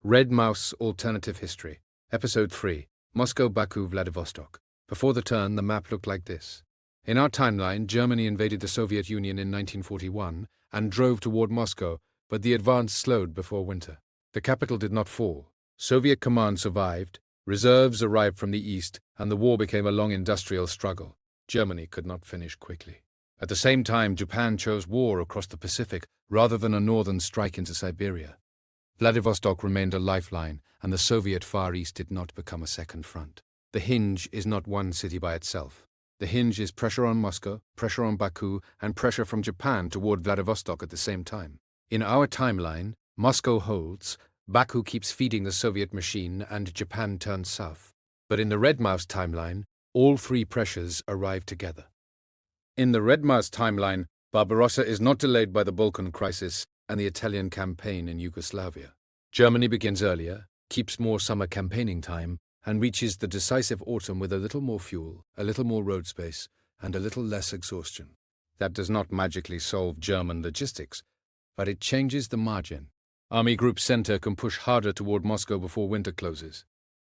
Red Mouse Alternative History. Episode 3. Moscow, Baku, Vladivostok. Before the turn, the map looked like this. In our timeline, Germany invaded the Soviet Union in 1941 and drove toward Moscow, but the advance slowed before winter. The capital did not fall. Soviet command survived, reserves arrived from the east, and the war became a long industrial struggle. Germany could not finish quickly. At the same time, Japan chose war across the Pacific rather than a northern strike into Siberia. Vladivostok remained a lifeline, and the Soviet Far East did not become a second front. The hinge is not one city by itself. The hinge is pressure on Moscow, pressure on Baku, and pressure from Japan toward Vladivostok at the same time. In our timeline, Moscow holds, Baku keeps feeding the Soviet machine, and Japan turns south. But in the Red Mouse timeline, all three pressures arrive together. In the Red Mouse timeline, Barbarossa is not delayed by the Balkan crisis and the Italian campaign in Yugoslavia. Germany begins earlier, keeps more summer campaigning time, and reaches the decisive autumn with a little more fuel, a little more road space, and a little less exhaustion. That does not magically solve German logistics, but it changes the margin. Army Group Center can push harder toward Moscow before winter closes.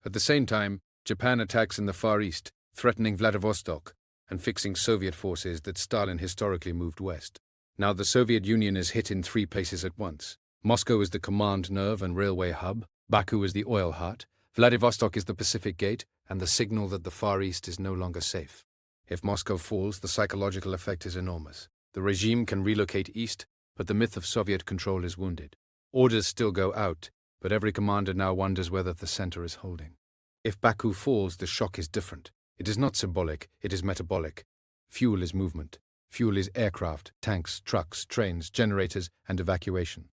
At the same time, Japan attacks in the Far East, threatening Vladivostok and fixing Soviet forces that Stalin historically moved west. Now the Soviet Union is hit in three places at once. Moscow is the command nerve and railway hub, Baku is the oil heart, Vladivostok is the Pacific gate, and the signal that the Far East is no longer safe. If Moscow falls, the psychological effect is enormous. The regime can relocate east, but the myth of Soviet control is wounded. Orders still go out, but every commander now wonders whether the center is holding. If Baku falls, the shock is different. It is not symbolic, it is metabolic. Fuel is movement. Fuel is aircraft, tanks, trucks, trains, generators, and evacuation.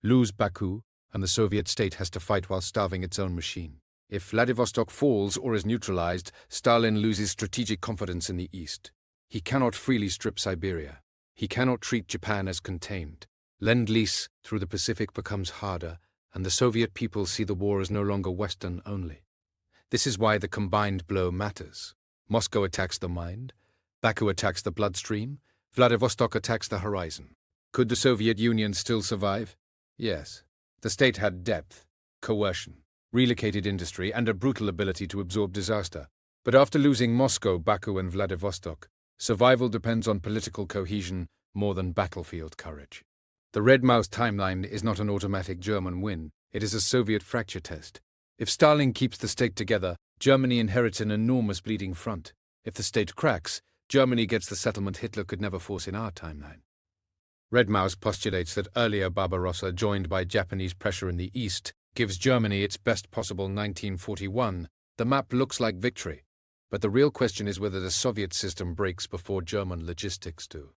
Lose Baku, and the Soviet state has to fight while starving its own machine. If Vladivostok falls or is neutralized, Stalin loses strategic confidence in the east. He cannot freely strip Siberia. He cannot treat Japan as contained. Lend-lease through the Pacific becomes harder, and the Soviet people see the war as no longer Western only. This is why the combined blow matters. Moscow attacks the mind, Baku attacks the bloodstream, Vladivostok attacks the horizon. Could the Soviet Union still survive? Yes. The state had depth, coercion, relocated industry, and a brutal ability to absorb disaster. But after losing Moscow, Baku, and Vladivostok, survival depends on political cohesion more than battlefield courage. The Red Mouse timeline is not an automatic German win, it is a Soviet fracture test. If Stalin keeps the state together, Germany inherits an enormous bleeding front. If the state cracks, Germany gets the settlement Hitler could never force in our timeline. Red Mouse postulates that earlier Barbarossa, joined by Japanese pressure in the east, gives Germany its best possible 1941. The map looks like victory, but the real question is whether the Soviet system breaks before German logistics do.